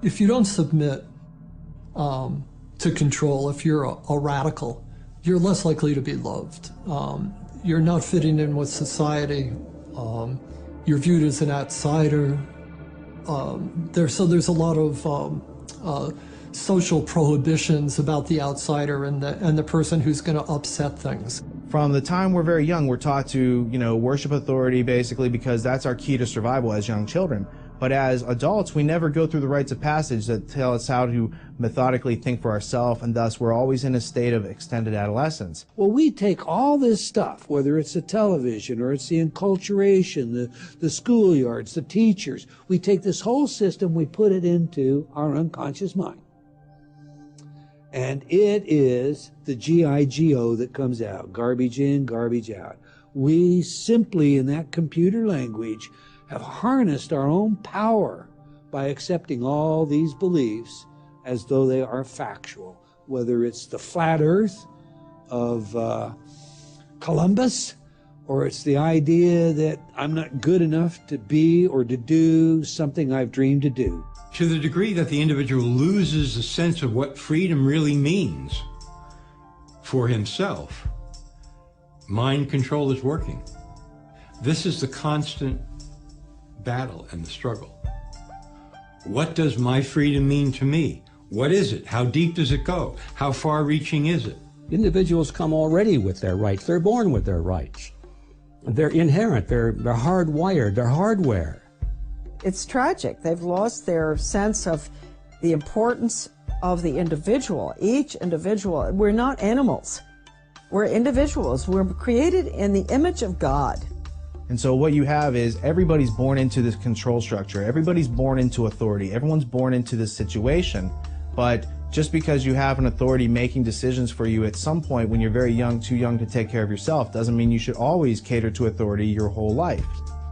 If you don't submit to control, if you're a radical, you're less likely to be loved. You're not fitting in with society. You're viewed as an outsider. So there's a lot of social prohibitions about the outsider and the person who's going to upset things. From the time we're very young, we're taught to, worship authority basically because that's our key to survival as young children. But as adults, we never go through the rites of passage that tell us how to methodically think for ourselves, and thus we're always in a state of extended adolescence. Well, we take all this stuff, whether it's the television or it's the enculturation, the schoolyards, the teachers, we take this whole system, we put it into our unconscious mind. And it is the G-I-G-O that comes out, garbage in, garbage out. We simply, in that computer language, have harnessed our own power by accepting all these beliefs as though they are factual, whether it's the flat earth of Columbus, or it's the idea that I'm not good enough to be or to do something I've dreamed to do. To the degree that the individual loses a sense of what freedom really means for himself, mind control is working. This is the constant battle and the struggle. What does my freedom mean to me? What is it? How deep does it go? How far-reaching is it? Individuals come already with their rights. They're born with their rights. They're inherent. They're hardwired. They're hardware. It's tragic. They've lost their sense of the importance of the individual. Each individual. We're not animals. We're individuals. We're created in the image of God. And so what you have is everybody's born into this control structure. Everybody's born into authority. Everyone's born into this situation. But just because you have an authority making decisions for you at some point when you're very young, too young to take care of yourself, doesn't mean you should always cater to authority your whole life.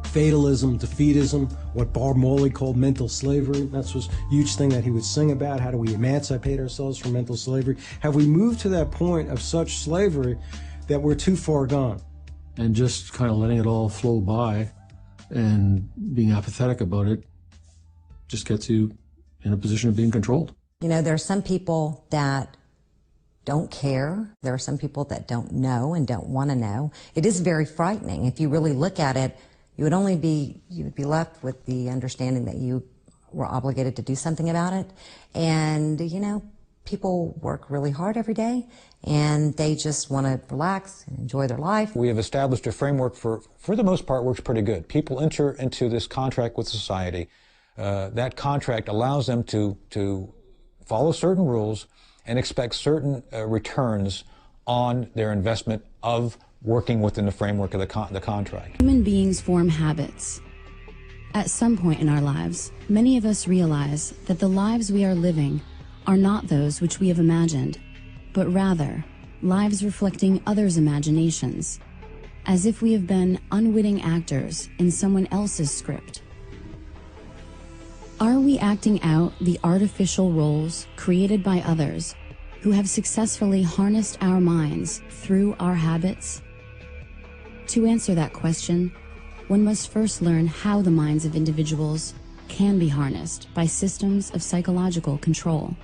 Fatalism, defeatism, what Bob Marley called mental slavery. That's was a huge thing that he would sing about. How do we emancipate ourselves from mental slavery? Have we moved to that point of such slavery that we're too far gone? And just kind of letting it all flow by and being apathetic about it just gets you in a position of being controlled. There are some people that don't care. There are some people that don't know and don't want to know. It is very frightening. If you really look at it, you would be left with the understanding that you were obligated to do something about it. And, people work really hard every day, and they just want to relax and enjoy their life. We have established a framework for the most part, works pretty good. People enter into this contract with society. That contract allows them to follow certain rules and expect certain returns on their investment of working within the framework of the contract. Human beings form habits. At some point in our lives, many of us realize that the lives we are living are not those which we have imagined, but rather lives reflecting others' imaginations, as if we have been unwitting actors in someone else's script. Are we acting out the artificial roles created by others who have successfully harnessed our minds through our habits? To answer that question, one must first learn how the minds of individuals can be harnessed by systems of psychological control.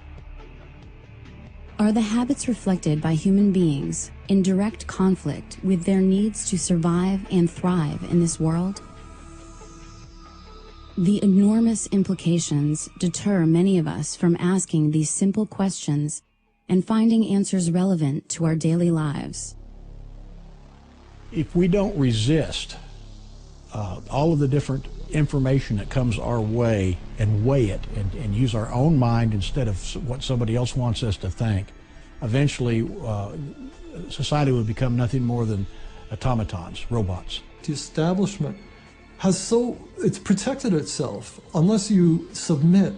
Are the habits reflected by human beings in direct conflict with their needs to survive and thrive in this world? The enormous implications deter many of us from asking these simple questions and finding answers relevant to our daily lives. If we don't resist all of the different information that comes our way and weigh it and use our own mind instead of what somebody else wants us to think, eventually society would become nothing more than automatons, robots. The establishment it's protected itself unless you submit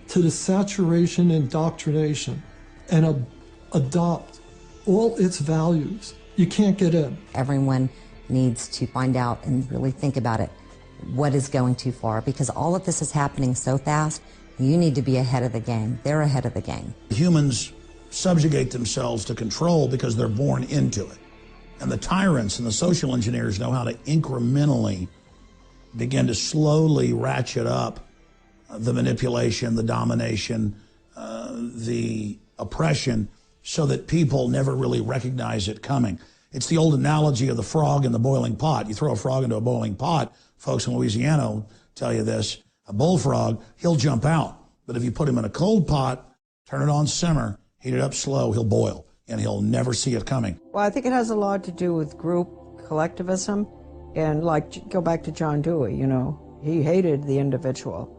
to the saturation indoctrination and adopt all its values. You can't get in. Everyone needs to find out and really think about it. What is going too far? Because all of this is happening so fast, you need to be ahead of the game. They're ahead of the game. Humans subjugate themselves to control because they're born into it. And the tyrants and the social engineers know how to incrementally begin to slowly ratchet up the manipulation, the domination, the oppression, so that people never really recognize it coming. It's the old analogy of the frog in the boiling pot. You throw a frog into a boiling pot, folks in Louisiana will tell you this, a bullfrog, he'll jump out. But if you put him in a cold pot, turn it on simmer, heat it up slow, he'll boil, and he'll never see it coming. Well, I think it has a lot to do with group collectivism, and like, go back to John Dewey, you know, he hated the individual.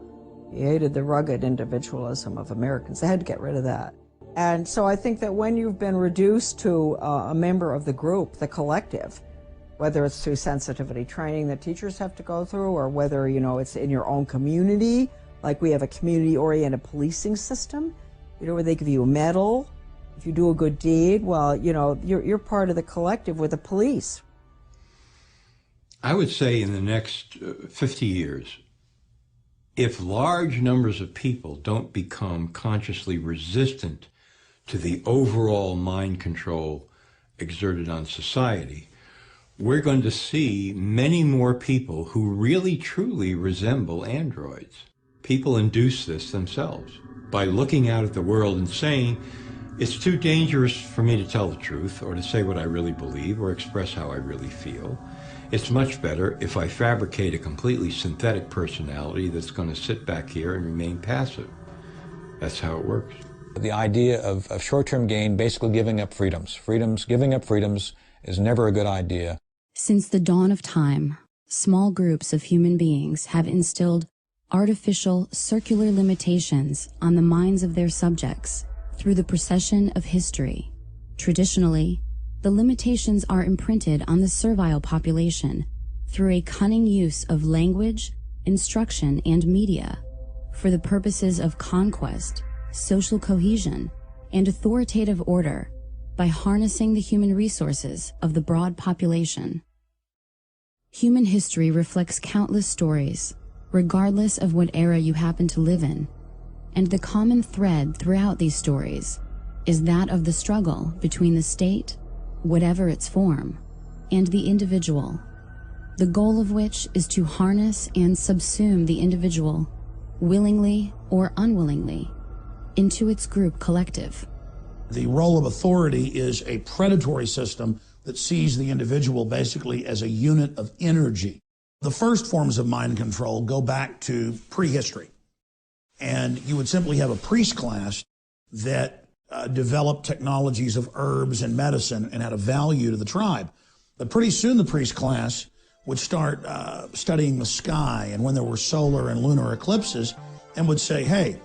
He hated the rugged individualism of Americans. They had to get rid of that. And so I think that when you've been reduced to a member of the group, the collective, whether it's through sensitivity training that teachers have to go through, or whether, you know, it's in your own community, like we have a community-oriented policing system, you know, where they give you a medal if you do a good deed. Well, you know, you're part of the collective with the police. I would say in the next 50 years, if large numbers of people don't become consciously resistant to the overall mind control exerted on society, we're going to see many more people who really truly resemble androids. People induce this themselves by looking out at the world and saying, it's too dangerous for me to tell the truth or to say what I really believe or express how I really feel. It's much better if I fabricate a completely synthetic personality that's going to sit back here and remain passive. That's how it works. The idea of short-term gain, basically giving up freedoms. Giving up freedoms is never a good idea. Since the dawn of time, small groups of human beings have instilled artificial circular limitations on the minds of their subjects through the procession of history. Traditionally, the limitations are imprinted on the servile population through a cunning use of language, instruction, and media for the purposes of conquest, social cohesion, and authoritative order by harnessing the human resources of the broad population. Human history reflects countless stories, regardless of what era you happen to live in, and the common thread throughout these stories is that of the struggle between the state, whatever its form, and the individual, the goal of which is to harness and subsume the individual, willingly or unwillingly, into its group collective. The role of authority is a predatory system that sees the individual basically as a unit of energy. The first forms of mind control go back to prehistory. And you would simply have a priest class that developed technologies of herbs and medicine and had a value to the tribe. But pretty soon the priest class would start studying the sky and when there were solar and lunar eclipses and would say, hey,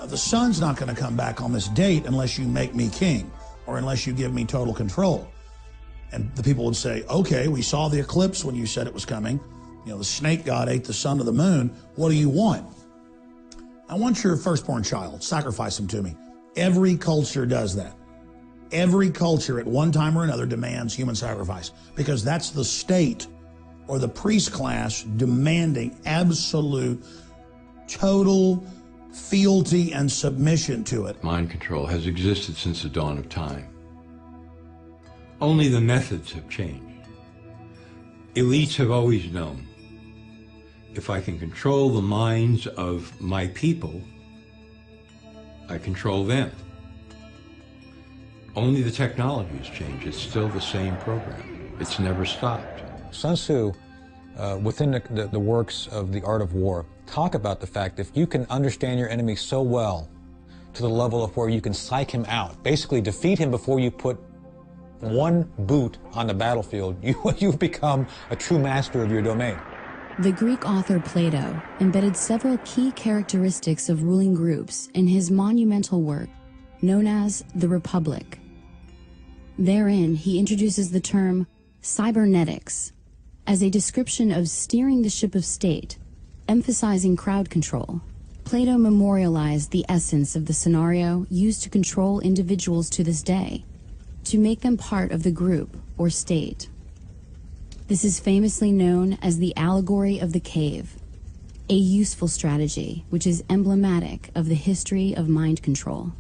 the sun's not going to come back on this date unless you make me king or unless you give me total control. And the people would say, okay, we saw the eclipse when you said it was coming. You know, the snake god ate the sun of the moon. What do you want? I want your firstborn child. Sacrifice him to me. Every culture does that. Every culture at one time or another demands human sacrifice because that's the state or the priest class demanding absolute, total fealty and submission to it. Mind control has existed since the dawn of time. Only the methods have changed. Elites have always known, if I can control the minds of my people, I control them. Only the technology has changed. It's still the same program. It's never stopped. Sun Tzu, within the works of The Art of War, talk about the fact that if you can understand your enemy so well to the level of where you can psych him out, basically defeat him before you put one boot on the battlefield, you've become a true master of your domain. The Greek author Plato embedded several key characteristics of ruling groups in his monumental work known as The Republic. Therein, he introduces the term cybernetics as a description of steering the ship of state, emphasizing crowd control. Plato memorialized the essence of the scenario used to control individuals to this day, to make them part of the group or state. This is famously known as the allegory of the cave, a useful strategy which is emblematic of the history of mind control.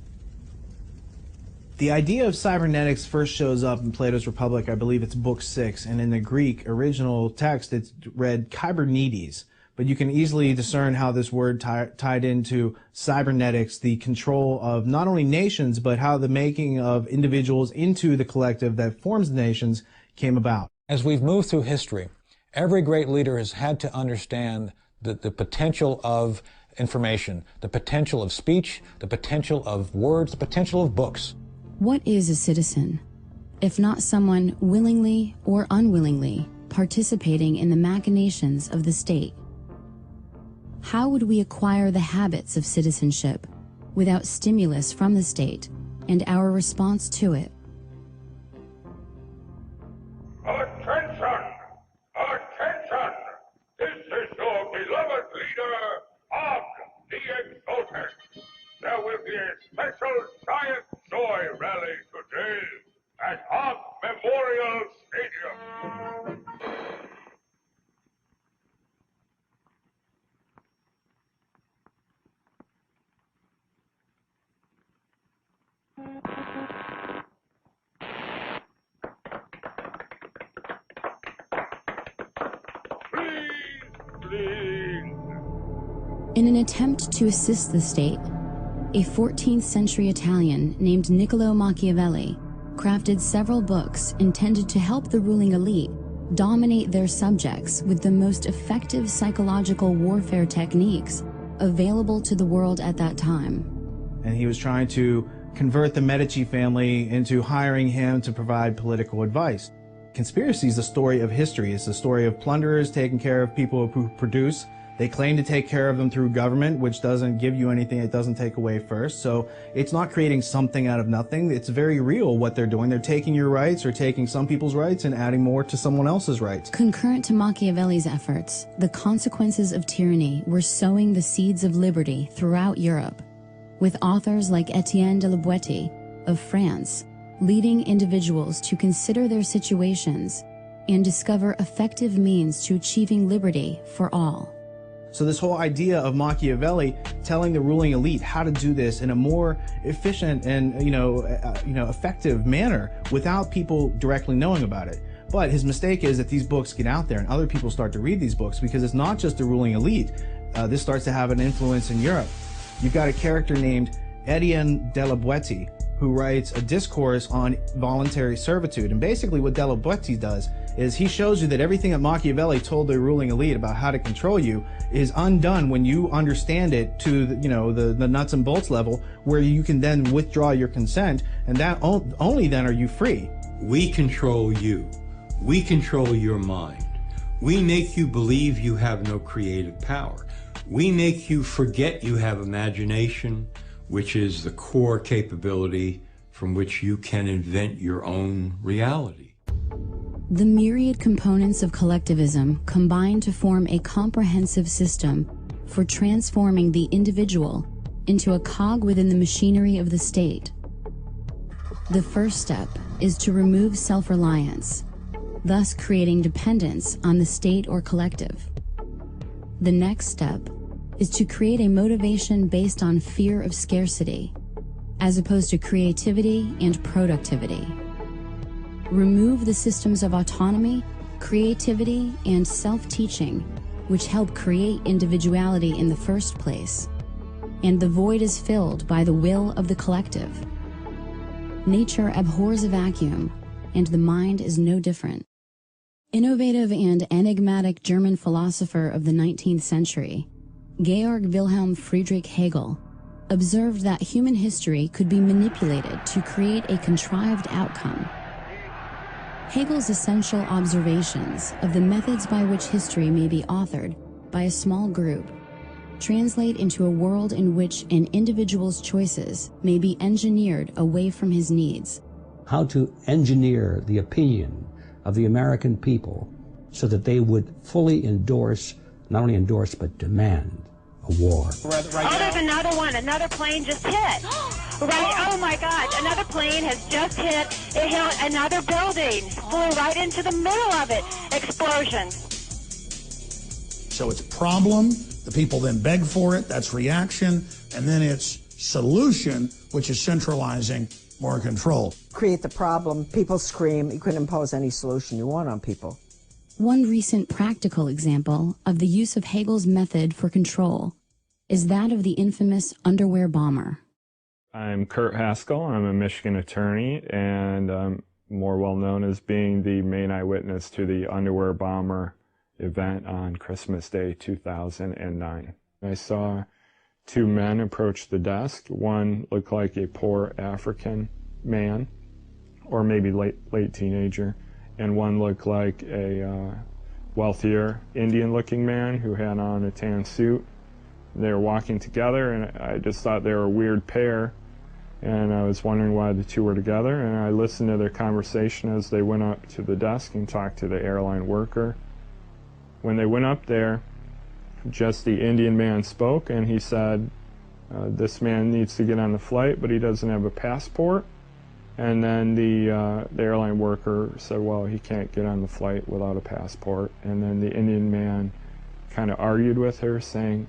The idea of cybernetics first shows up in Plato's Republic, I believe it's book 6, and in the Greek original text it's read kybernetes, but you can easily discern how this word tied into cybernetics, the control of not only nations, but how the making of individuals into the collective that forms the nations came about. As we've moved through history, every great leader has had to understand the potential of information, the potential of speech, the potential of words, the potential of books. What is a citizen, if not someone willingly or unwillingly participating in the machinations of the state? How would we acquire the habits of citizenship without stimulus from the state and our response to it? Attention! Attention! This is your beloved leader, Og the Exalted. There will be a special giant joy rally today at Og Memorial Stadium. In an attempt to assist the state, a 14th century Italian named Niccolò Machiavelli crafted several books intended to help the ruling elite dominate their subjects with the most effective psychological warfare techniques available to the world at that time. And he was trying to convert the Medici family into hiring him to provide political advice. Conspiracy is the story of history. It's the story of plunderers taking care of people who produce. They claim to take care of them through government, which doesn't give you anything, it doesn't take away first. So it's not creating something out of nothing. It's very real what they're doing. They're taking your rights or taking some people's rights and adding more to someone else's rights. Concurrent to Machiavelli's efforts, the consequences of tyranny were sowing the seeds of liberty throughout Europe, with authors like Etienne de la Boétie of France leading individuals to consider their situations and discover effective means to achieving liberty for all. So this whole idea of Machiavelli telling the ruling elite how to do this in a more efficient and effective manner without people directly knowing about it. But his mistake is that these books get out there and other people start to read these books because it's not just the ruling elite. This starts to have an influence in Europe. You've got a character named Etienne de la Boétie who writes a discourse on voluntary servitude. And basically what de la Boétie does is he shows you that everything that Machiavelli told the ruling elite about how to control you is undone when you understand it to the nuts and bolts level, where you can then withdraw your consent, and that only then are you free. We control you. We control your mind. We make you believe you have no creative power. We make you forget you have imagination, which is the core capability from which you can invent your own reality. The myriad components of collectivism combine to form a comprehensive system for transforming the individual into a cog within the machinery of the state. The first step is to remove self-reliance, thus creating dependence on the state or collective. The next step is to create a motivation based on fear of scarcity, as opposed to creativity and productivity. Remove the systems of autonomy, creativity, and self-teaching, which help create individuality in the first place, and the void is filled by the will of the collective. Nature abhors a vacuum, and the mind is no different. Innovative and enigmatic German philosopher of the 19th century, Georg Wilhelm Friedrich Hegel, observed that human history could be manipulated to create a contrived outcome. Hegel's essential observations of the methods by which history may be authored by a small group translate into a world in which an individual's choices may be engineered away from his needs. How to engineer the opinion of the American people so that they would fully endorse, not only endorse, but demand a war. Oh, there's another one. Another plane just hit. Right. Oh my God. Another plane has just hit. It hit another building. Flew right into the middle of it. Explosion. So it's a problem. The people then beg for it. That's reaction. And then it's solution, which is centralizing more control. Create the problem. People scream. You can impose any solution you want on people. One recent practical example of the use of Hegel's method for control is that of the infamous underwear bomber. I'm Kurt Haskell. I'm a Michigan attorney, and I'm more well known as being the main eyewitness to the underwear bomber event on Christmas Day 2009. I saw two men approach the desk. One looked like a poor African man, or maybe late teenager, and one looked like a wealthier Indian-looking man who had on a tan suit. They were walking together, and I just thought they were a weird pair, and I was wondering why the two were together, and I listened to their conversation as they went up to the desk and talked to the airline worker. When they went up there, just the Indian man spoke, and he said, this man needs to get on the flight, but he doesn't have a passport. And then the airline worker said, well, he can't get on the flight without a passport. And then the Indian man kind of argued with her, saying,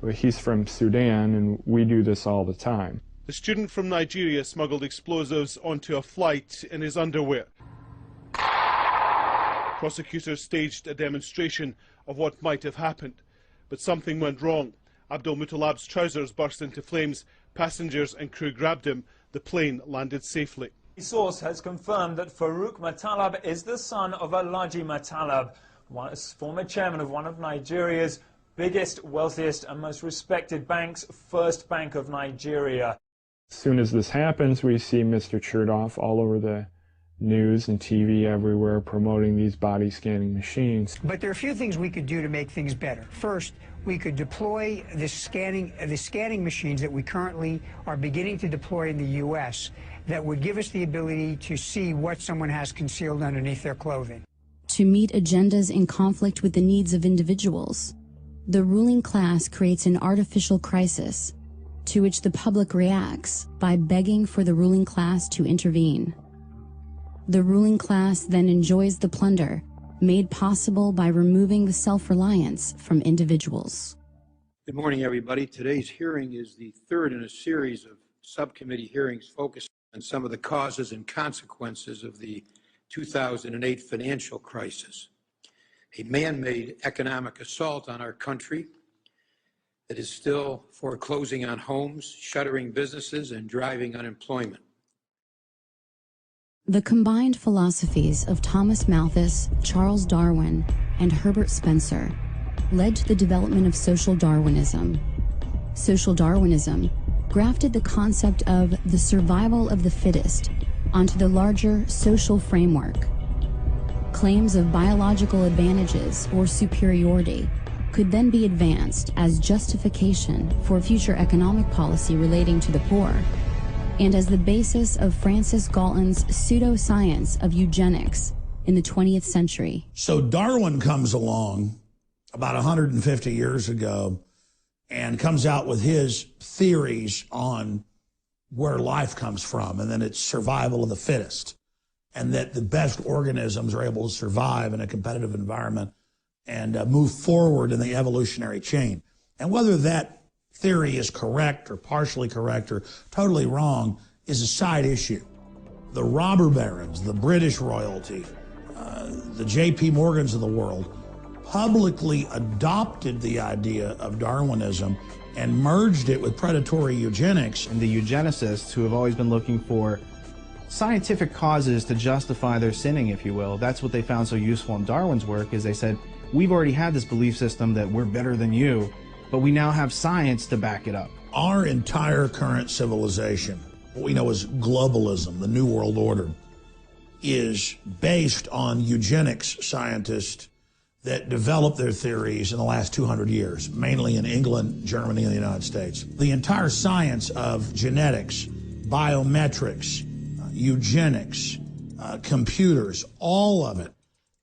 well, he's from Sudan, and we do this all the time. The student from Nigeria smuggled explosives onto a flight in his underwear. Prosecutors staged a demonstration of what might have happened, but something went wrong. Abdul Muttalab's trousers burst into flames. Passengers and crew grabbed him. The plane landed safely. A source has confirmed that Farouk Muttalab is the son of Alhaji Muttalab, former chairman of one of Nigeria's biggest, wealthiest and most respected banks, First Bank of Nigeria. As soon as this happens, we see Mr. Chertoff all over the news and TV everywhere promoting these body scanning machines. But there are a few things we could do to make things better. First, we could deploy the scanning machines that we currently are beginning to deploy in the U.S. that would give us the ability to see what someone has concealed underneath their clothing. To meet agendas in conflict with the needs of individuals, the ruling class creates an artificial crisis to which the public reacts by begging for the ruling class to intervene. The ruling class then enjoys the plunder made possible by removing the self-reliance from individuals. Good morning, everybody. Today's hearing is the third in a series of subcommittee hearings focused on some of the causes and consequences of the 2008 financial crisis, a man-made economic assault on our country that is still foreclosing on homes, shuttering businesses, and driving unemployment. The combined philosophies of Thomas Malthus, Charles Darwin, and Herbert Spencer led to the development of social Darwinism. Social Darwinism grafted the concept of the survival of the fittest onto the larger social framework. Claims of biological advantages or superiority could then be advanced as justification for future economic policy relating to the poor, and as the basis of Francis Galton's pseudoscience of eugenics in the 20th century. So Darwin comes along about 150 years ago and comes out with his theories on where life comes from, and then it's survival of the fittest, and that the best organisms are able to survive in a competitive environment and move forward in the evolutionary chain. And whether that theory is correct or partially correct or totally wrong is a side issue. The robber barons, the British royalty, the J.P. Morgans of the world publicly adopted the idea of Darwinism and merged it with predatory eugenics. And the eugenicists, who have always been looking for scientific causes to justify their sinning, if you will, that's what they found so useful in Darwin's work, is they said, we've already had this belief system that we're better than you, but we now have science to back it up. Our entire current civilization, what we know as globalism, the New World Order, is based on eugenics scientists that developed their theories in the last 200 years, mainly in England, Germany, and the United States. The entire science of genetics, biometrics, eugenics, computers, all of it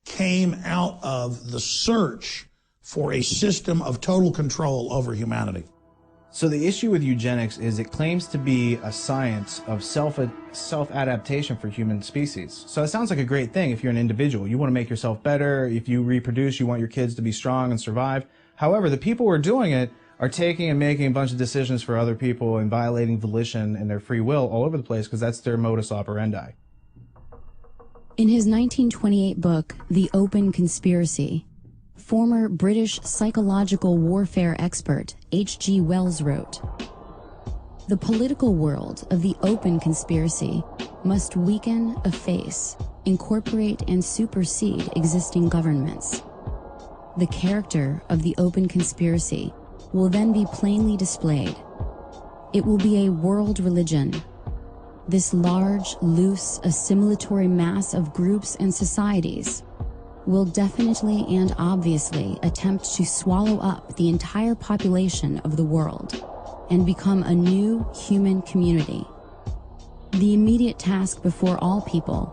came out of the search for a system of total control over humanity. So the issue with eugenics is it claims to be a science of self-adaptation for human species. So it sounds like a great thing if you're an individual. You want to make yourself better. If you reproduce, you want your kids to be strong and survive. However, the people who are doing it are taking and making a bunch of decisions for other people and violating volition and their free will all over the place because that's their modus operandi. In his 1928 book, The Open Conspiracy, former British psychological warfare expert H.G. Wells wrote, "The political world of the open conspiracy must weaken, efface, incorporate, and supersede existing governments. The character of the open conspiracy will then be plainly displayed. It will be a world religion. This large, loose, assimilatory mass of groups and societies will definitely and obviously attempt to swallow up the entire population of the world and become a new human community. The immediate task before all people,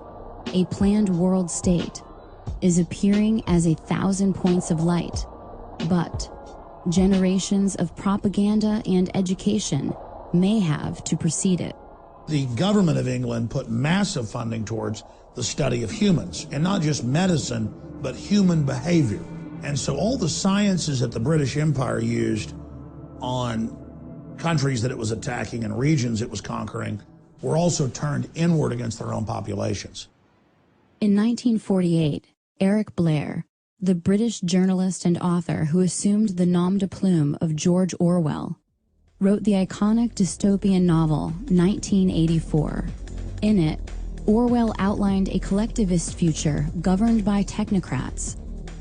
a planned world state, is appearing as 1,000 points of light, but generations of propaganda and education may have to precede it." The government of England put massive funding towards the study of humans, and not just medicine, but human behavior. And so all the sciences that the British Empire used on countries that it was attacking and regions it was conquering were also turned inward against their own populations. In 1948, Eric Blair, the British journalist and author who assumed the nom de plume of George Orwell, wrote the iconic dystopian novel 1984. In it, Orwell outlined a collectivist future governed by technocrats,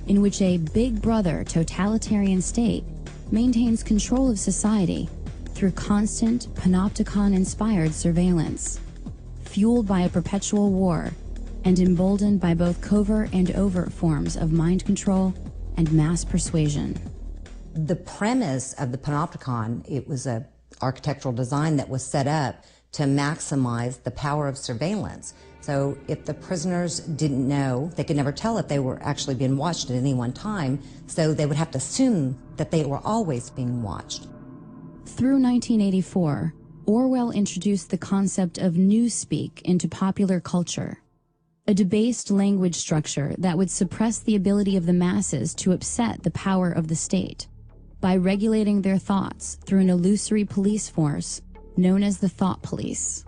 in which a Big Brother totalitarian state maintains control of society through constant panopticon-inspired surveillance, fueled by a perpetual war and emboldened by both covert and overt forms of mind control and mass persuasion. The premise of the panopticon, it was an architectural design that was set up to maximize the power of surveillance. So if the prisoners didn't know, they could never tell if they were actually being watched at any one time, so they would have to assume that they were always being watched. Through 1984, Orwell introduced the concept of newspeak into popular culture, a debased language structure that would suppress the ability of the masses to upset the power of the state by regulating their thoughts through an illusory police force known as the thought police.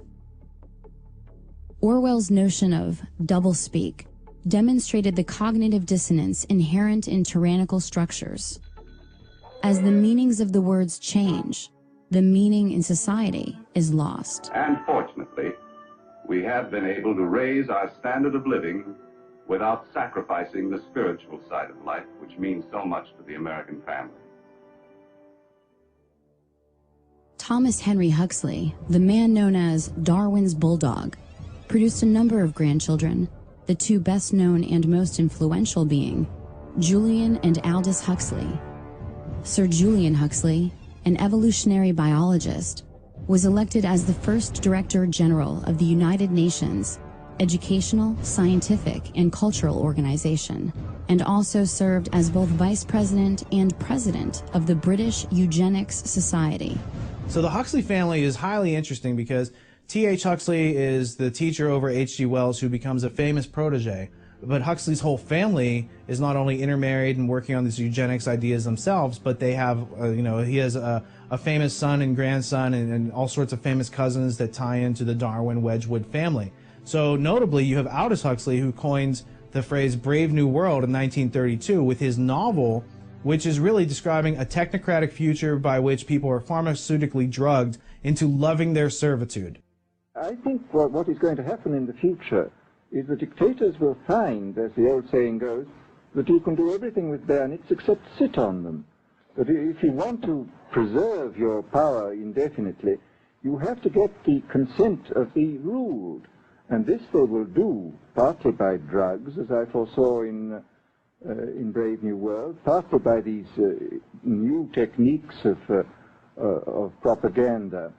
Orwell's notion of doublespeak demonstrated the cognitive dissonance inherent in tyrannical structures. As the meanings of the words change, the meaning in society is lost. And fortunately, we have been able to raise our standard of living without sacrificing the spiritual side of life, which means so much to the American family. Thomas Henry Huxley, the man known as Darwin's bulldog, produced a number of grandchildren, the two best known and most influential being Julian and Aldous Huxley. Sir Julian Huxley, an evolutionary biologist, was elected as the first Director General of the United Nations Educational, Scientific, and Cultural Organization, and also served as both Vice President and President of the British Eugenics Society. So the Huxley family is highly interesting because T.H. Huxley is the teacher over H.G. Wells, who becomes a famous protege. But Huxley's whole family is not only intermarried and working on these eugenics ideas themselves, but they have, he has a famous son and grandson and all sorts of famous cousins that tie into the Darwin-Wedgwood family. So notably, you have Aldous Huxley, who coins the phrase Brave New World in 1932 with his novel, which is really describing a technocratic future by which people are pharmaceutically drugged into loving their servitude. I think what is going to happen in the future is the dictators will find, as the old saying goes, that you can do everything with bayonets except sit on them. That if you want to preserve your power indefinitely, you have to get the consent of the ruled. And this they will do partly by drugs, as I foresaw in Brave New World, partly by these new techniques of propaganda.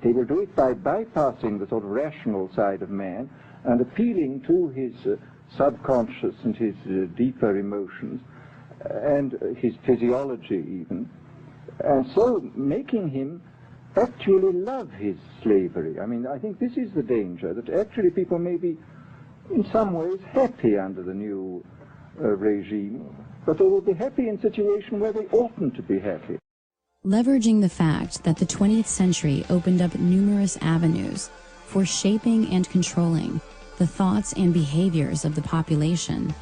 They will do it by bypassing the sort of rational side of man and appealing to his subconscious and his deeper emotions and his physiology even, and so making him actually love his slavery. I mean, I think this is the danger, that actually people may be in some ways happy under the new regime, but they will be happy in a situation where they oughtn't to be happy. Leveraging the fact that the 20th century opened up numerous avenues for shaping and controlling the thoughts and behaviors of the population,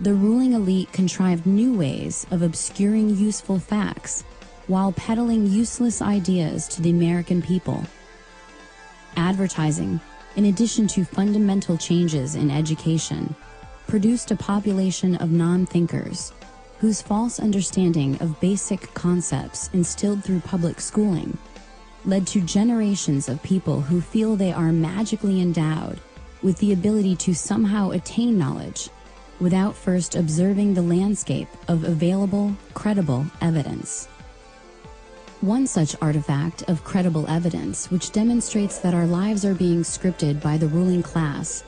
the ruling elite contrived new ways of obscuring useful facts while peddling useless ideas to the American people. Advertising, in addition to fundamental changes in education, produced a population of non-thinkers whose false understanding of basic concepts instilled through public schooling led to generations of people who feel they are magically endowed with the ability to somehow attain knowledge without first observing the landscape of available, credible evidence. One such artifact of credible evidence which demonstrates that our lives are being scripted by the ruling class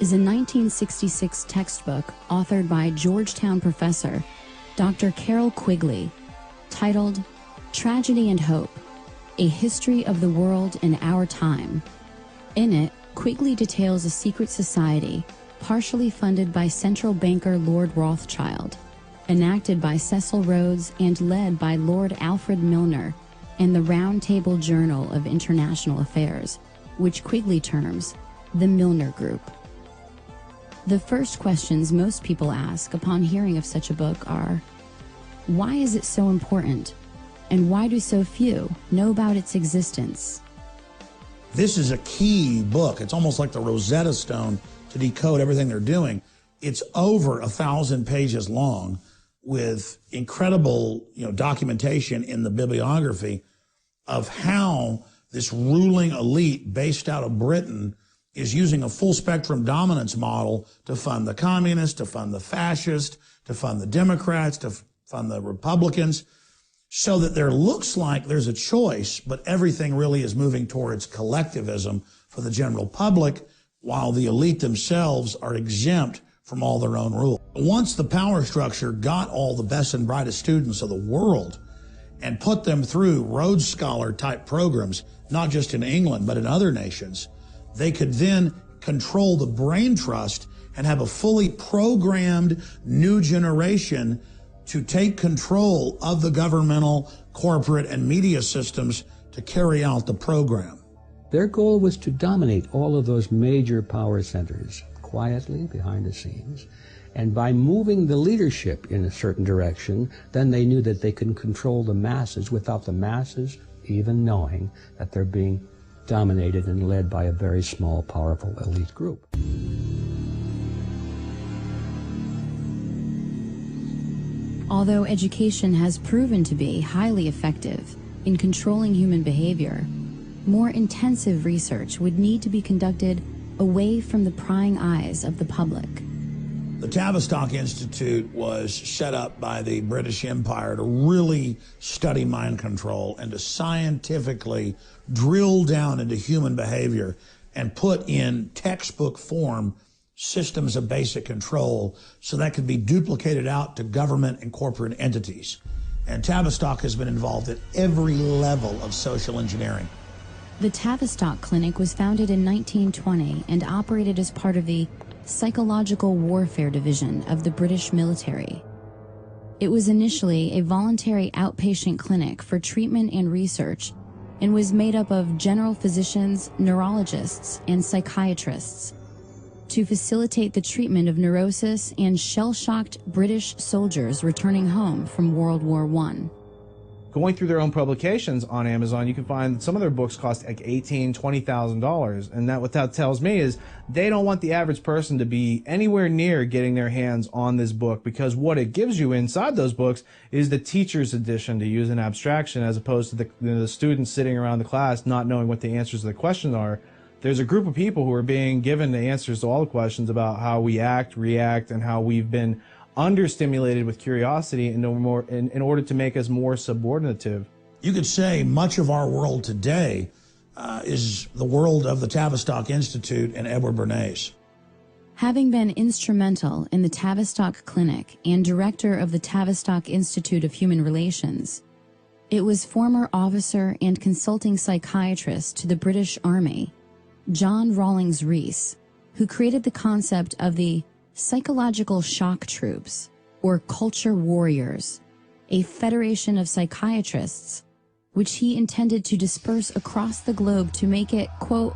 is a 1966 textbook authored by Georgetown professor Dr. Carroll Quigley, titled Tragedy and Hope, A History of the World in Our Time. In it, Quigley details a secret society, partially funded by central banker Lord Rothschild, enacted by Cecil Rhodes and led by Lord Alfred Milner, and the Round Table Journal of International Affairs, which Quigley terms the Milner Group. The first questions most people ask upon hearing of such a book are, why is it so important? And why do so few know about its existence? This is a key book. It's almost like the Rosetta Stone to decode everything they're doing. It's over 1,000 pages long with incredible, documentation in the bibliography of how this ruling elite based out of Britain is using a full spectrum dominance model to fund the communists, to fund the fascists, to fund the Democrats, to fund the Republicans, so that there looks like there's a choice, but everything really is moving towards collectivism for the general public, while the elite themselves are exempt from all their own rules. Once the power structure got all the best and brightest students of the world and put them through Rhodes Scholar type programs, not just in England, but in other nations, they could then control the brain trust and have a fully programmed new generation to take control of the governmental, corporate, and media systems to carry out the program. Their goal was to dominate all of those major power centers quietly behind the scenes, and by moving the leadership in a certain direction, then they knew that they could control the masses without the masses even knowing that they're being dominated and led by a very small, powerful elite group. Although education has proven to be highly effective in controlling human behavior, more intensive research would need to be conducted away from the prying eyes of the public. The Tavistock Institute was set up by the British Empire to really study mind control and to scientifically drill down into human behavior and put in textbook form systems of basic control so that could be duplicated out to government and corporate entities. And Tavistock has been involved at every level of social engineering. The Tavistock Clinic was founded in 1920 and operated as part of the Psychological Warfare Division of the British military. It was initially a voluntary outpatient clinic for treatment and research and was made up of general physicians, neurologists, and psychiatrists to facilitate the treatment of neurosis and shell-shocked British soldiers returning home from World War I. Going through their own publications on Amazon, you can find some of their books cost like $18,000, $20,000. And what that tells me is they don't want the average person to be anywhere near getting their hands on this book, because what it gives you inside those books is the teacher's edition, to use an abstraction, as opposed to the students sitting around the class not knowing what the answers to the questions are. There's a group of people who are being given the answers to all the questions about how we act, react, and how we've been understimulated with curiosity in order to make us more subordinative. You could say much of our world today is the world of the Tavistock Institute and Edward Bernays. Having been instrumental in the Tavistock Clinic and director of the Tavistock Institute of Human Relations, it was former officer and consulting psychiatrist to the British Army, John Rawlings Rees, who created the concept of the psychological shock troops, or culture warriors, a federation of psychiatrists, which he intended to disperse across the globe to make it, quote,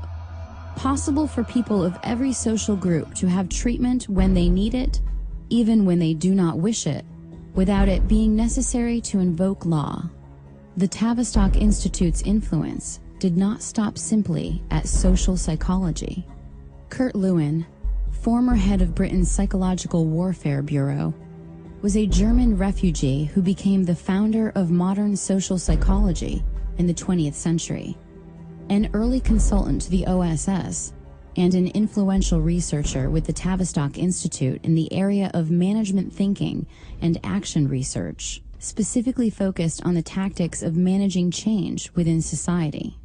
possible for people of every social group to have treatment when they need it, even when they do not wish it, without it being necessary to invoke law. The Tavistock Institute's influence did not stop simply at social psychology. Kurt Lewin, former head of Britain's Psychological Warfare Bureau, was a German refugee who became the founder of modern social psychology in the 20th century. An early consultant to the OSS and an influential researcher with the Tavistock Institute in the area of management thinking and action research, specifically focused on the tactics of managing change within society.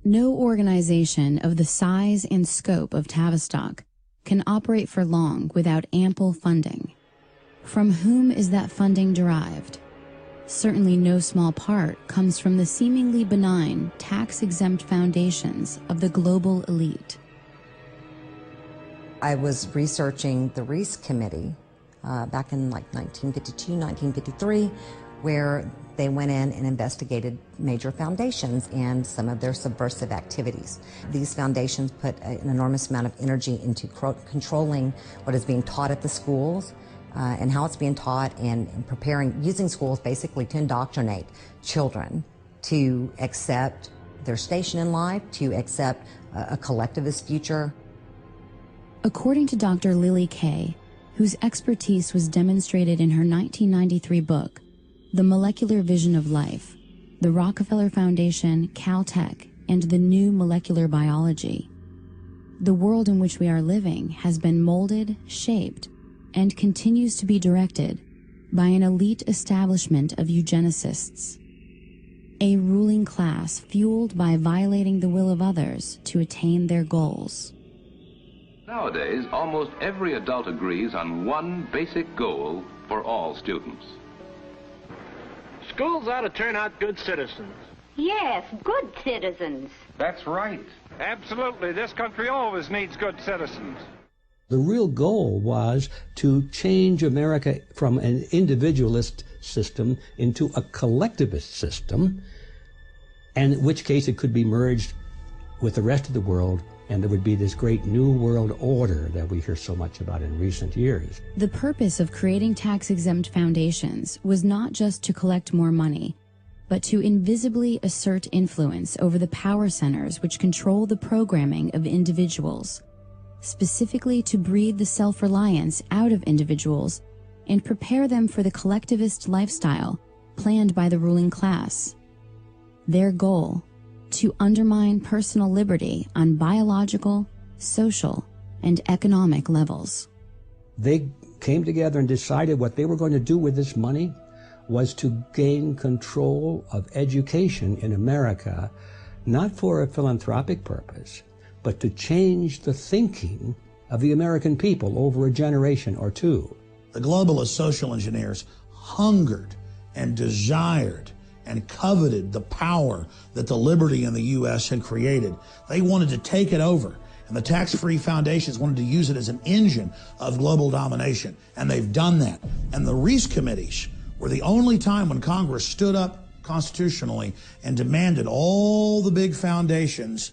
No organization of the size and scope of Tavistock can operate for long without ample funding. From whom is that funding derived? Certainly no small part comes from the seemingly benign, tax-exempt foundations of the global elite. I was researching the Reese Committee back in like 1952, 1953, where they went in and investigated major foundations and some of their subversive activities. These foundations put an enormous amount of energy into controlling what is being taught at the schools and how it's being taught, and using schools basically to indoctrinate children to accept their station in life, to accept a collectivist future. According to Dr. Lily Kay, whose expertise was demonstrated in her 1993 book, The Molecular Vision of Life, the Rockefeller Foundation, Caltech, and the New Molecular Biology, the world in which we are living has been molded, shaped, and continues to be directed by an elite establishment of eugenicists, a ruling class fueled by violating the will of others to attain their goals. Nowadays, almost every adult agrees on one basic goal for all students. Schools ought to turn out good citizens. Yes, good citizens. That's right. Absolutely. This country always needs good citizens. The real goal was to change America from an individualist system into a collectivist system, and in which case it could be merged with the rest of the world, and there would be this great new world order that we hear so much about in recent years. The purpose of creating tax-exempt foundations was not just to collect more money, but to invisibly assert influence over the power centers which control the programming of individuals, specifically to breed the self-reliance out of individuals and prepare them for the collectivist lifestyle planned by the ruling class. Their goal: to undermine personal liberty on biological, social, and economic levels. They came together and decided what they were going to do with this money was to gain control of education in America, not for a philanthropic purpose, but to change the thinking of the American people over a generation or two. The globalist social engineers hungered and desired and coveted the power that the liberty in the U.S. had created. They wanted to take it over, and the tax-free foundations wanted to use it as an engine of global domination, and they've done that. And the Reese committees were the only time when Congress stood up constitutionally and demanded all the big foundations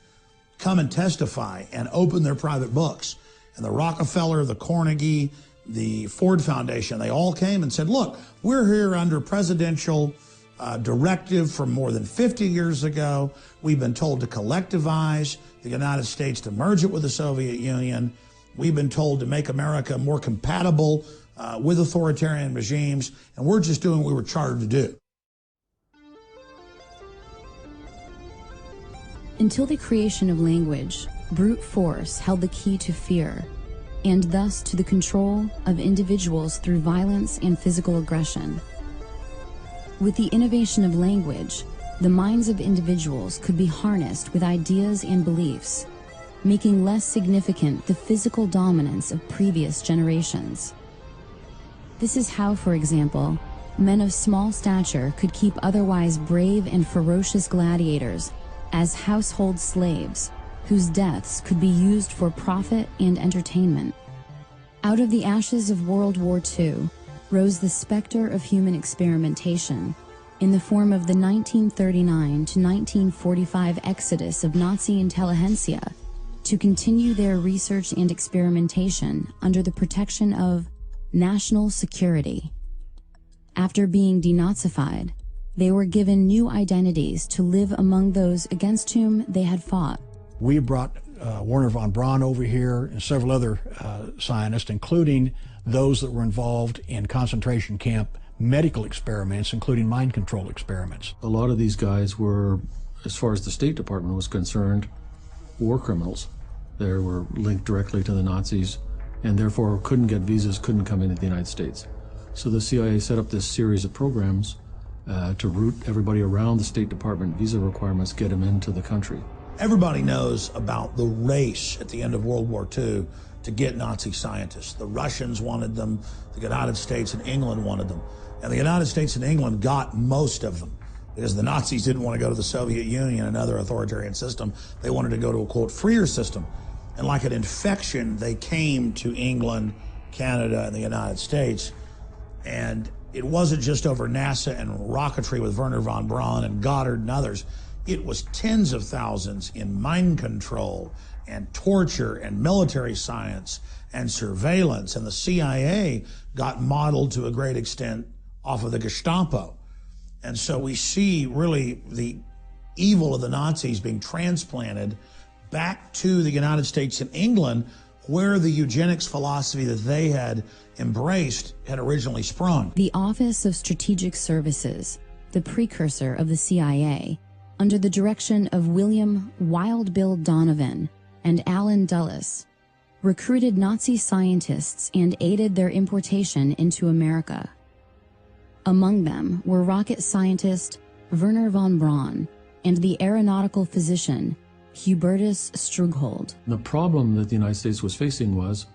come and testify and open their private books. And the Rockefeller, the Carnegie, the Ford Foundation, they all came and said, look, we're here under presidential directive from more than 50 years ago. We've been told to collectivize the United States, to merge it with the Soviet Union. We've been told to make America more compatible with authoritarian regimes, and we're just doing what we were chartered to do. Until the creation of language, brute force held the key to fear, and thus to the control of individuals through violence and physical aggression. With the innovation of language, the minds of individuals could be harnessed with ideas and beliefs, making less significant the physical dominance of previous generations. This is how, for example, men of small stature could keep otherwise brave and ferocious gladiators as household slaves, whose deaths could be used for profit and entertainment. Out of the ashes of World War II rose the specter of human experimentation in the form of the 1939 to 1945 exodus of Nazi intelligentsia to continue their research and experimentation under the protection of national security. After being denazified, they were given new identities to live among those against whom they had fought. We brought Werner von Braun over here and several other scientists, including those that were involved in concentration camp medical experiments, including mind control experiments. A lot of these guys were, as far as the State Department was concerned, war criminals. They were linked directly to the Nazis and therefore couldn't get visas, couldn't come into the United States. So the CIA set up this series of programs to route everybody around the State Department visa requirements, get them into the country. Everybody knows about the race at the end of World War II to get Nazi scientists. The Russians wanted them, the United States and England wanted them. And the United States and England got most of them because the Nazis didn't want to go to the Soviet Union, another authoritarian system. They wanted to go to a, quote, freer system. And like an infection, they came to England, Canada, and the United States. And it wasn't just over NASA and rocketry with Werner von Braun and Goddard and others. It was tens of thousands in mind control and torture and military science and surveillance. And the CIA got modeled to a great extent off of the Gestapo. And so we see really the evil of the Nazis being transplanted back to the United States and England, where the eugenics philosophy that they had embraced had originally sprung. The Office of Strategic Services, the precursor of the CIA, under the direction of William Wild Bill Donovan and Allen Dulles, recruited Nazi scientists and aided their importation into America. Among them were rocket scientist Werner von Braun and the aeronautical physician Hubertus Strughold. The problem that the United States was facing was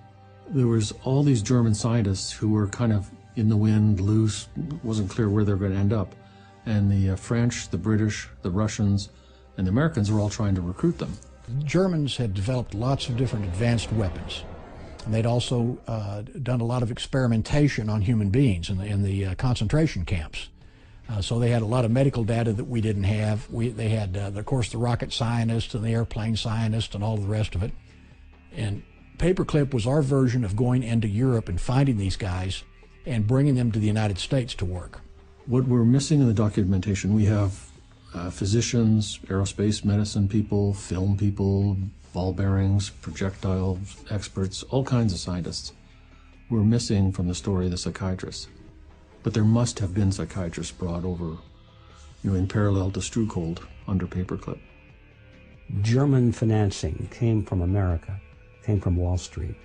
there was all these German scientists who were kind of in the wind, loose, wasn't clear where they were going to end up. And the French, the British, the Russians, and the Americans were all trying to recruit them. The Germans had developed lots of different advanced weapons. And they'd also done a lot of experimentation on human beings in the concentration camps. So they had a lot of medical data that we didn't have. They had, of course, the rocket scientists and the airplane scientists and all the rest of it. And Paperclip was our version of going into Europe and finding these guys and bringing them to the United States to work. What we're missing in the documentation, we have physicians, aerospace medicine people, film people, ball bearings, projectile experts, all kinds of scientists. We're missing from the story the psychiatrists. But there must have been psychiatrists brought over, in parallel to Strughold under Paperclip. German financing came from America, came from Wall Street,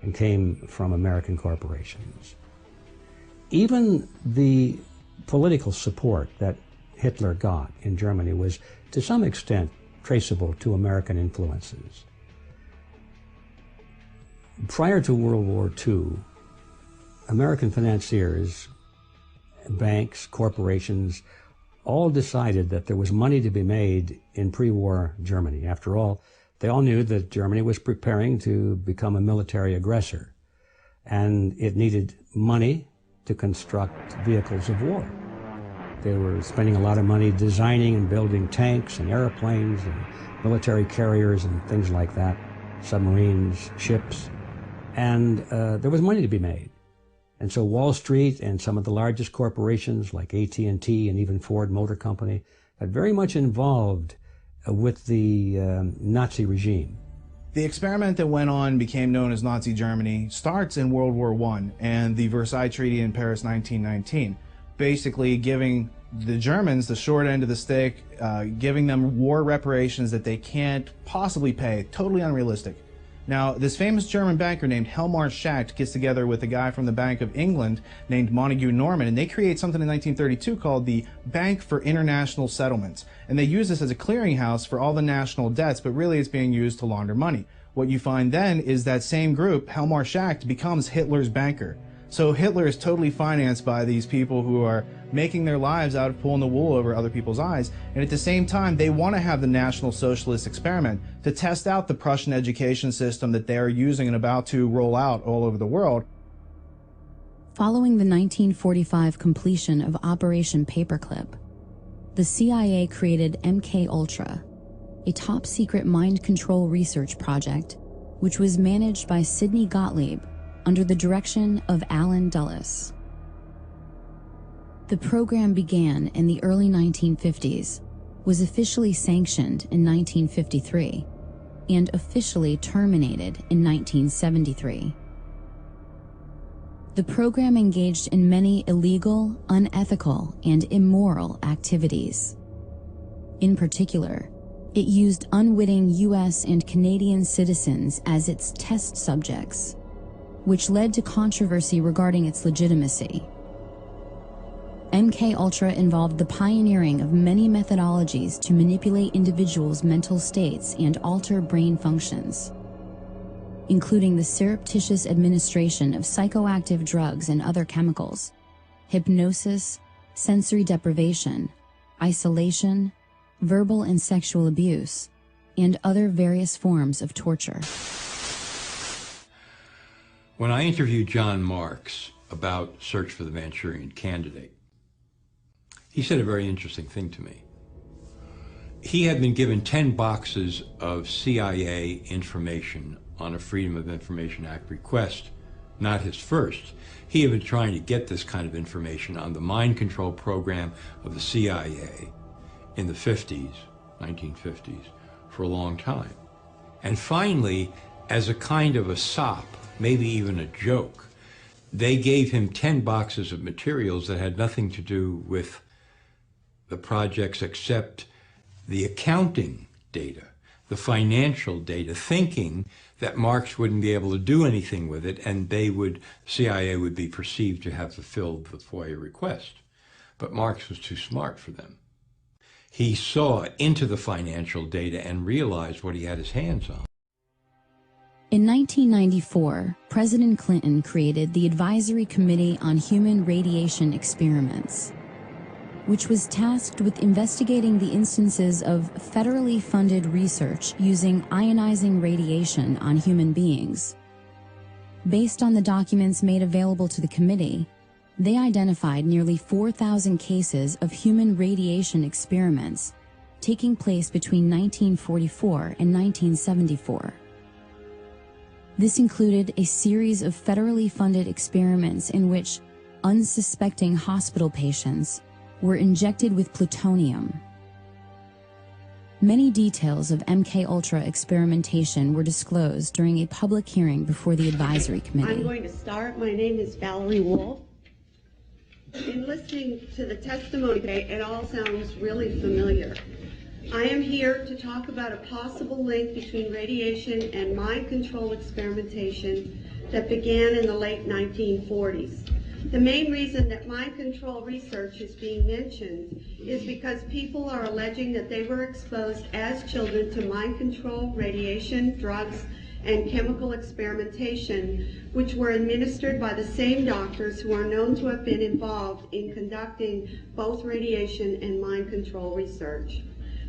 and came from American corporations. Even the political support that Hitler got in Germany was, to some extent, traceable to American influences. Prior to World War II, American financiers, banks, corporations, all decided that there was money to be made in pre-war Germany. After all, they all knew that Germany was preparing to become a military aggressor, and it needed money to construct vehicles of war. They were spending a lot of money designing and building tanks and airplanes and military carriers and things like that, submarines, ships, and there was money to be made. And so Wall Street and some of the largest corporations like AT&T and even Ford Motor Company got very much involved with the Nazi regime. The experiment that went on became known as Nazi Germany starts in World War I and the Versailles Treaty in Paris 1919, basically giving the Germans the short end of the stick, giving them war reparations that they can't possibly pay, totally unrealistic. Now, this famous German banker named Hjalmar Schacht gets together with a guy from the Bank of England named Montague Norman, and they create something in 1932 called the Bank for International Settlements. And they use this as a clearinghouse for all the national debts, but really it's being used to launder money. What you find then is that same group, Hjalmar Schacht, becomes Hitler's banker. So Hitler is totally financed by these people who are making their lives out of pulling the wool over other people's eyes. And at the same time, they want to have the National Socialist experiment to test out the Prussian education system that they're using and about to roll out all over the world. Following the 1945 completion of Operation Paperclip, the CIA created MK-Ultra, a top-secret mind control research project which was managed by Sidney Gottlieb under the direction of Alan Dulles. The program began in the early 1950s, was officially sanctioned in 1953, and officially terminated in 1973. The program engaged in many illegal, unethical, and immoral activities. In particular, it used unwitting U.S. and Canadian citizens as its test subjects, which led to controversy regarding its legitimacy. MK-Ultra involved the pioneering of many methodologies to manipulate individuals' mental states and alter brain functions, including the surreptitious administration of psychoactive drugs and other chemicals, hypnosis, sensory deprivation, isolation, verbal and sexual abuse, and other various forms of torture. When I interviewed John Marks about Search for the Manchurian Candidate, he said a very interesting thing to me. He had been given 10 boxes of CIA information on a Freedom of Information Act request, not his first. He had been trying to get this kind of information on the mind control program of the CIA in the 50s, 1950s, for a long time. And finally, as a kind of a sop, maybe even a joke, they gave him 10 boxes of materials that had nothing to do with the projects except the accounting data, the financial data, thinking that Marx wouldn't be able to do anything with it, and CIA would be perceived to have fulfilled the FOIA request. But Marx was too smart for them. He saw into the financial data and realized what he had his hands on. In 1994, President Clinton created the Advisory Committee on Human Radiation Experiments, which was tasked with investigating the instances of federally funded research using ionizing radiation on human beings. Based on the documents made available to the committee, they identified nearly 4,000 cases of human radiation experiments taking place between 1944 and 1974. This included a series of federally funded experiments in which unsuspecting hospital patients were injected with plutonium. Many details of MK-Ultra experimentation were disclosed during a public hearing before the advisory committee. I'm going to start. My name is Valerie Wolf. In listening to the testimony today, it all sounds really familiar. I am here to talk about a possible link between radiation and mind control experimentation that began in the late 1940s. The main reason that mind control research is being mentioned is because people are alleging that they were exposed as children to mind control, radiation, drugs, and chemical experimentation, which were administered by the same doctors who are known to have been involved in conducting both radiation and mind control research.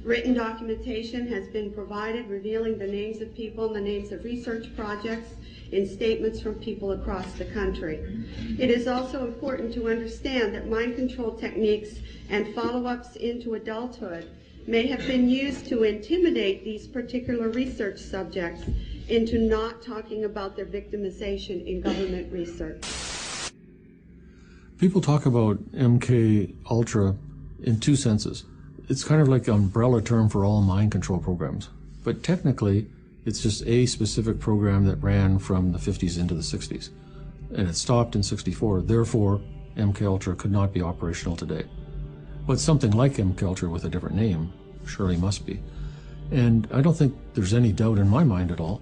Written documentation has been provided revealing the names of people and the names of research projects in statements from people across the country. It is also important to understand that mind control techniques and follow-ups into adulthood may have been used to intimidate these particular research subjects into not talking about their victimization in government research. People talk about MK-Ultra in two senses. It's kind of like an umbrella term for all mind control programs. But technically, it's just a specific program that ran from the 50s into the 60s. And it stopped in 64. Therefore, MK-Ultra could not be operational today. But something like MK-Ultra with a different name surely must be. And I don't think there's any doubt in my mind at all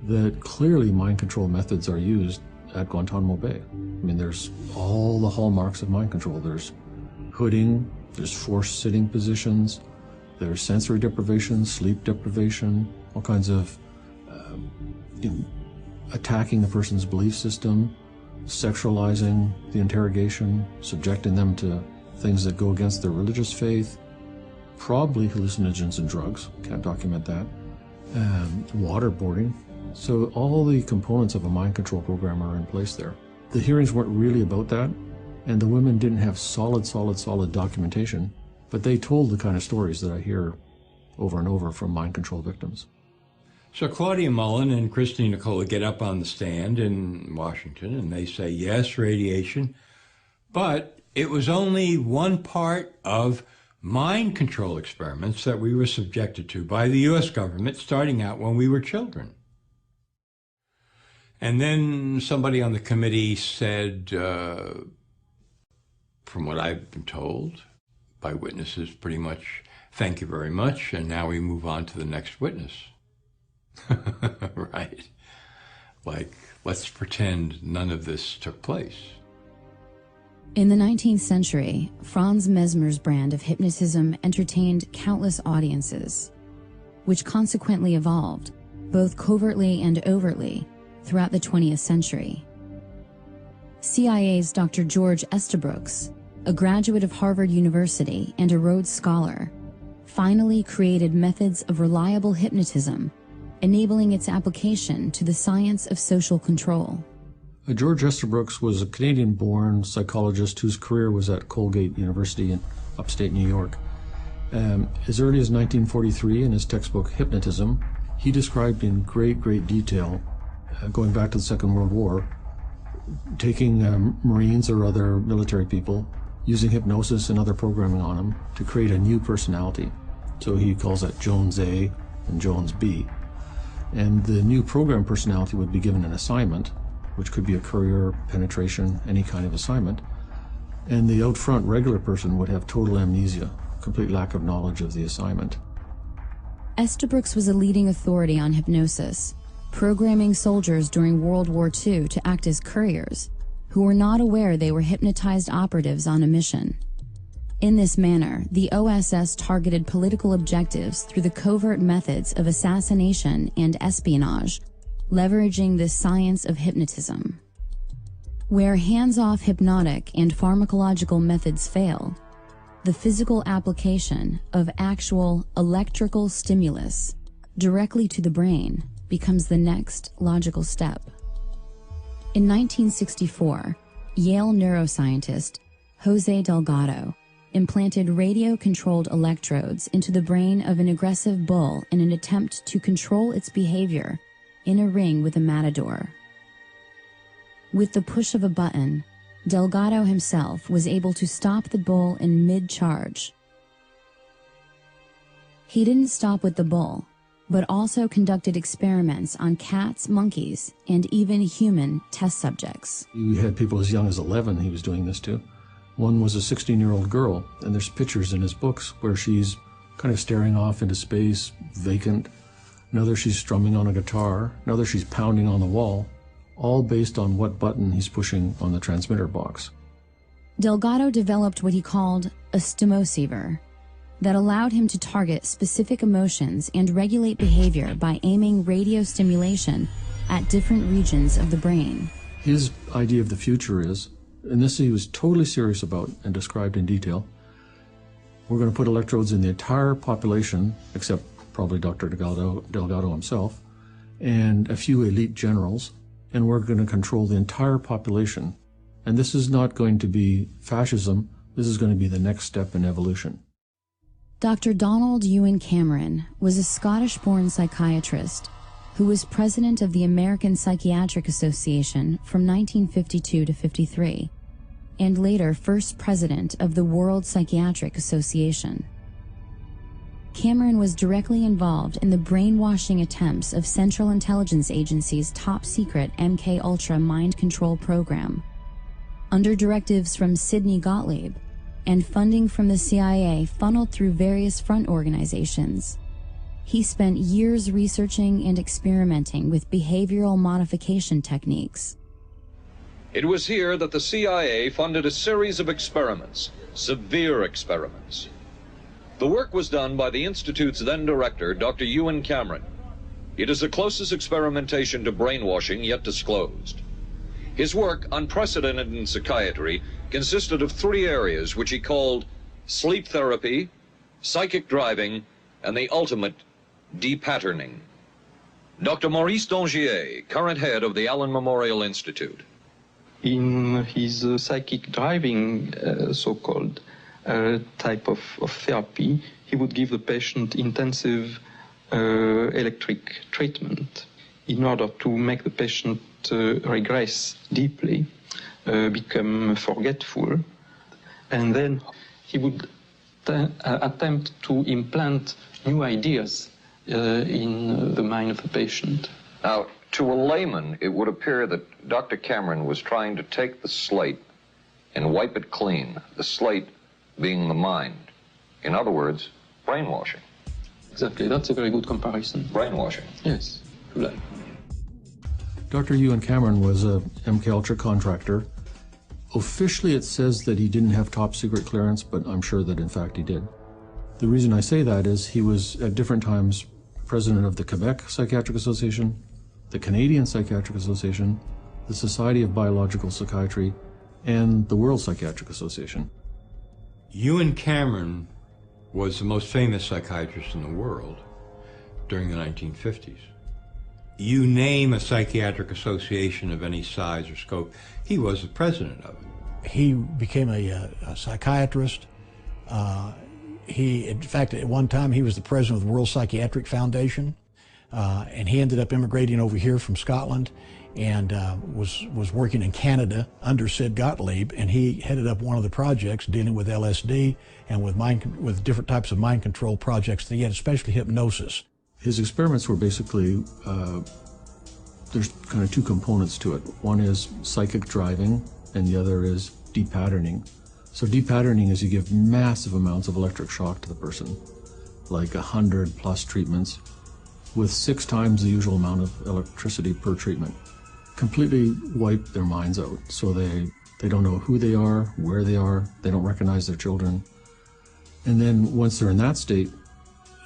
that clearly mind control methods are used at Guantanamo Bay. I mean, there's all the hallmarks of mind control. There's hooding, there's forced sitting positions, there's sensory deprivation, sleep deprivation, all kinds of attacking the person's belief system, sexualizing the interrogation, subjecting them to things that go against their religious faith, probably hallucinogens and drugs, can't document that, waterboarding. So all the components of a mind control program are in place there. The hearings weren't really about that, and the women didn't have solid documentation, but they told the kind of stories that I hear over and over from mind control victims. So Claudia Mullen and Christine Nicola get up on the stand in Washington and they say, yes, radiation, but it was only one part of mind control experiments that we were subjected to by the U.S. government starting out when we were children. And then somebody on the committee said, from what I've been told by witnesses, pretty much, thank you very much, and now we move on to the next witness. Right. Like, let's pretend none of this took place. In the 19th century, Franz Mesmer's brand of hypnotism entertained countless audiences, which consequently evolved, both covertly and overtly, throughout the 20th century. CIA's Dr. George Estabrooks, a graduate of Harvard University and a Rhodes Scholar, finally created methods of reliable hypnotism, enabling its application to the science of social control. George Estabrooks was a Canadian-born psychologist whose career was at Colgate University in upstate New York. As early as 1943, in his textbook Hypnotism, he described in great detail, going back to the Second World War, taking Marines or other military people, using hypnosis and other programming on them to create a new personality. So he calls that Jones A and Jones B. And the new program personality would be given an assignment, which could be a courier, penetration, any kind of assignment. And the out front regular person would have total amnesia, complete lack of knowledge of the assignment. Estabrooks was a leading authority on hypnosis, programming soldiers during World War II to act as couriers, who were not aware they were hypnotized operatives on a mission. In this manner, the OSS targeted political objectives through the covert methods of assassination and espionage, leveraging the science of hypnotism. Where hands-off hypnotic and pharmacological methods fail, the physical application of actual electrical stimulus directly to the brain becomes the next logical step. In 1964, Yale neuroscientist Jose Delgado implanted radio-controlled electrodes into the brain of an aggressive bull in an attempt to control its behavior in a ring with a matador. With the push of a button, Delgado himself was able to stop the bull in mid-charge. He didn't stop with the bull, but also conducted experiments on cats, monkeys, and even human test subjects. We had people as young as 11 he was doing this to. One was a 16-year-old girl, and there's pictures in his books where she's kind of staring off into space, vacant. Another she's strumming on a guitar. Another she's pounding on the wall, all based on what button he's pushing on the transmitter box. Delgado developed what he called a stimoceiver that allowed him to target specific emotions and regulate behavior by aiming radio stimulation at different regions of the brain. His idea of the future is, and this he was totally serious about and described in detail, we're going to put electrodes in the entire population, except probably Dr. Delgado himself, and a few elite generals, and we're going to control the entire population. And this is not going to be fascism, this is going to be the next step in evolution. Dr. Donald Ewan Cameron was a Scottish-born psychiatrist who was president of the American Psychiatric Association from 1952 to 53, and later first president of the World Psychiatric Association. Cameron was directly involved in the brainwashing attempts of Central Intelligence Agency's top-secret MK-Ultra mind control program. Under directives from Sidney Gottlieb and funding from the CIA funneled through various front organizations, he spent years researching and experimenting with behavioral modification techniques. It was here that the CIA funded a series of experiments, severe experiments. The work was done by the Institute's then director, Dr. Ewan Cameron. It is the closest experimentation to brainwashing yet disclosed. His work, unprecedented in psychiatry, consisted of 3 areas which he called sleep therapy, psychic driving, and the ultimate depatterning. Dr. Maurice Dongier, current head of the Allen Memorial Institute. In his psychic driving, so-called type of therapy, he would give the patient intensive electric treatment in order to make the patient regress deeply, become forgetful, and then he would attempt to implant new ideas in the mind of the patient. Now, to a layman, it would appear that Dr. Cameron was trying to take the slate and wipe it clean, the slate being the mind. In other words, brainwashing. Exactly, that's a very good comparison. Brainwashing. Yes, if you like. Dr. Ewan Cameron was a MK Ultra contractor. Officially, it says that he didn't have top secret clearance, but I'm sure that in fact he did. The reason I say that is he was at different times president of the Quebec Psychiatric Association, the Canadian Psychiatric Association, the Society of Biological Psychiatry, and the World Psychiatric Association. Ewan Cameron was the most famous psychiatrist in the world during the 1950s. You name a psychiatric association of any size or scope, he was the president of it. He became a psychiatrist. In fact, at one time, he was the president of the World Psychiatric Foundation, and he ended up immigrating over here from Scotland and was working in Canada under Sid Gottlieb, and he headed up one of the projects dealing with LSD and with different types of mind control projects that he had, especially hypnosis. His experiments were basically, there's kind of 2 components to it. One is psychic driving, and the other is depatterning. So depatterning is you give massive amounts of electric shock to the person, like 100+ treatments, with 6 times the usual amount of electricity per treatment. Completely wipe their minds out, so they don't know who they are, where they are, they don't recognize their children. And then once they're in that state,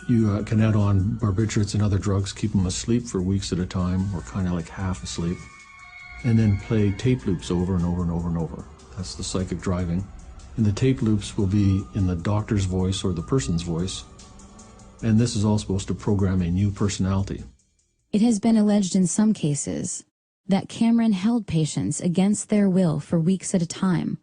you can add on barbiturates and other drugs, keep them asleep for weeks at a time, or kind of like half asleep, and then play tape loops over and over and over and over. That's the psychic driving. And the tape loops will be in the doctor's voice or the person's voice, and this is all supposed to program a new personality. It has been alleged in some cases that Cameron held patients against their will for weeks at a time,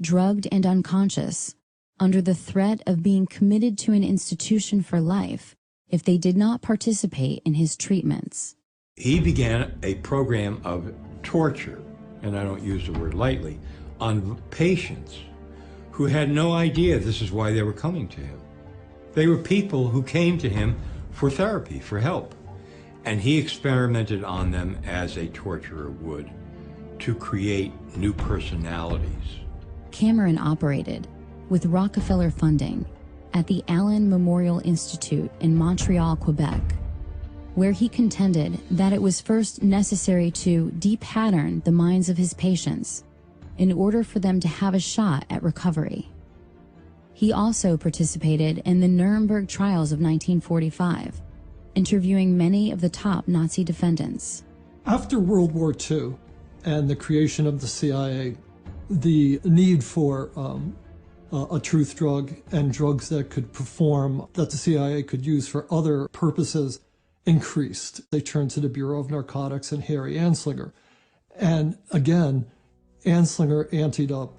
drugged and unconscious, under the threat of being committed to an institution for life if they did not participate in his treatments. He began a program of torture, and I don't use the word lightly, on patients who had no idea this is why they were coming to him. They were people who came to him for therapy, for help, and he experimented on them as a torturer would to create new personalities. Cameron operated, with Rockefeller funding, at the Allen Memorial Institute in Montreal, Quebec, where he contended that it was first necessary to depattern the minds of his patients in order for them to have a shot at recovery. He also participated in the Nuremberg trials of 1945, interviewing many of the top Nazi defendants. After World War II and the creation of the CIA, the need for a truth drug and drugs that could perform, that the CIA could use for other purposes, increased. They turned to the Bureau of Narcotics and Harry Anslinger. And again, Anslinger anteed up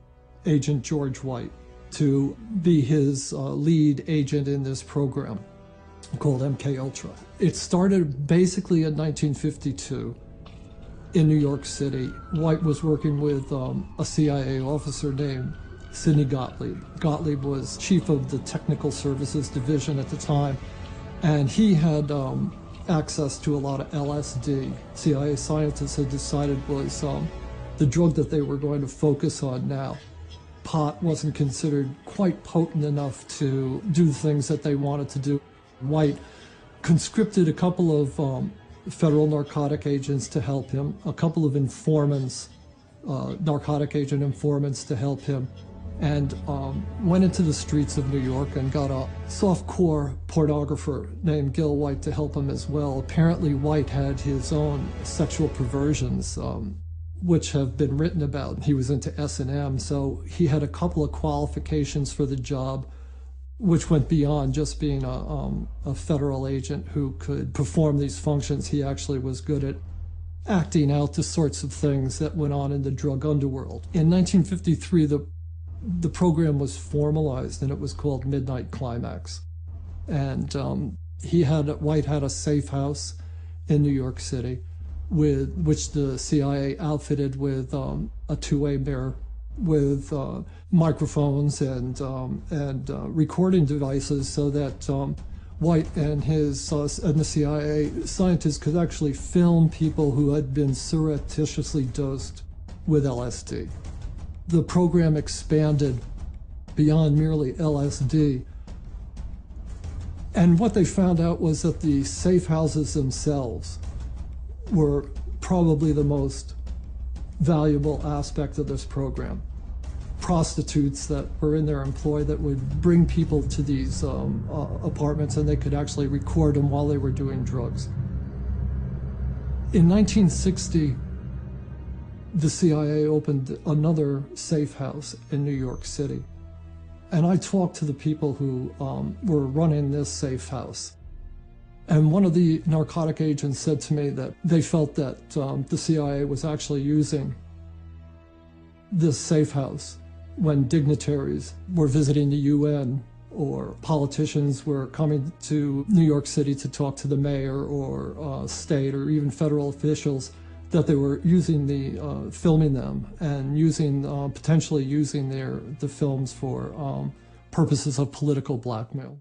Agent George White to be his lead agent in this program called MK Ultra. It started basically in 1952 in New York City. White was working with a CIA officer named Sidney Gottlieb. Gottlieb was chief of the Technical Services Division at the time, and he had access to a lot of LSD. CIA scientists had decided was the drug that they were going to focus on now. Pot wasn't considered quite potent enough to do the things that they wanted to do. White conscripted a couple of federal narcotic agents to help him, a couple of informants, narcotic agent informants to help him, and went into the streets of New York and got a softcore pornographer named Gil White to help him as well. Apparently White had his own sexual perversions. which have been written about. He was into S&M, so he had a couple of qualifications for the job, which went beyond just being a federal agent who could perform these functions. He actually was good at acting out the sorts of things that went on in the drug underworld. In 1953, the program was formalized, and it was called Midnight Climax. And White had a safe house in New York City, which the CIA outfitted with a two-way mirror, with microphones and recording devices, so that White and the CIA scientists could actually film people who had been surreptitiously dosed with LSD. The program expanded beyond merely LSD. And what they found out was that the safe houses themselves were probably the most valuable aspect of this program. Prostitutes that were in their employ that would bring people to these apartments, and they could actually record them while they were doing drugs. In 1960, the CIA opened another safe house in New York City. And I talked to the people who were running this safe house. And one of the narcotic agents said to me that they felt that the CIA was actually using this safe house when dignitaries were visiting the UN or politicians were coming to New York City to talk to the mayor or state or even federal officials, that they were using filming them and potentially using the films for purposes of political blackmail.